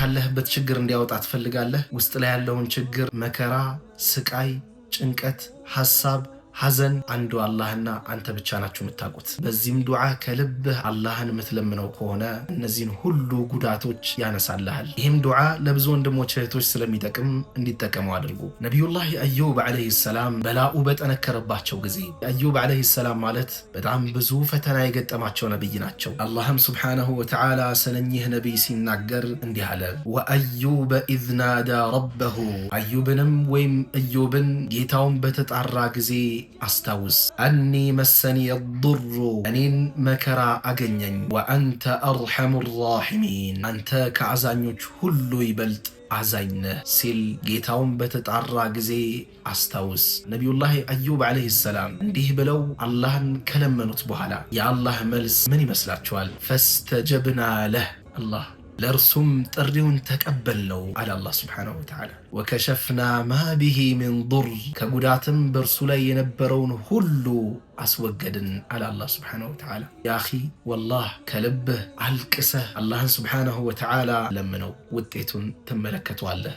ካለህበት ችግር እንዲያወጣ ትፈልጋለህ? ውስጥ ላይ ያለውን ችግር፣ መከራ፣ ስቃይ፣ ጭንቀት፣ ሐሳብ፣ ሐዘን አንዱ አላህና አንተ ብቻ ናችሁ የምታውቁት። በዚህም ዱዓ ከልብህ አላህን የምትለምነው ከሆነ እነዚህን ሁሉ ጉዳቶች ያነሳልሃል። ይህም ዱዓ ለብዙ ወንድሞች እህቶች ስለሚጠቅም እንዲጠቀሙ አድርጉ። ነቢዩላህ አዩብ ዓለይሂ ሰላም በላኡ በጠነከረባቸው ጊዜ፣ አዩብ ዓለይሂ ሰላም ማለት በጣም ብዙ ፈተና የገጠማቸው ነቢይ ናቸው። አላህም ሱብሓነሁ ወተዓላ ስለኚህ ነቢይ ሲናገር እንዲህ አለ፣ ወአዩበ ኢዝ ናዳ ረበሁ፣ አዩብንም ወይም እዩብን ጌታውን በተጣራ ጊዜ አስታውስ፣ አኒ መሰኒ የዱሩ፣ እኔን መከራ አገኘኝ፣ ወአንተ አርሐሙ ራሒሚን፣ አንተ ከአዛኞች ሁሉ ይበልጥ አዛኝ ነህ ሲል ጌታውን በተጣራ ጊዜ አስታውስ። ነቢዩላህ አዩብ ዓለይሂ ሰላም እንዲህ ብለው አላህን ከለመኑት በኋላ የአላህ መልስ ምን ይመስላችኋል? ፈስተጀብና ለህ፣ አላህ ለእርሱም ጥሪውን ተቀበልነው አለ አላህ ስብሓነሁ ወተዓላ። ወከሸፍና ማ ቢሂ ሚን ዱር፣ ከጉዳትም በእርሱ ላይ የነበረውን ሁሉ አስወገድን አለ አላህ ስብሓነሁ ወተዓላ። ያ አኺ ወላህ ከልብህ አልቅሰህ አላህን ስብሓነሁ ወተዓላ ለምነው፣ ውጤቱን ትመለከተዋለህ።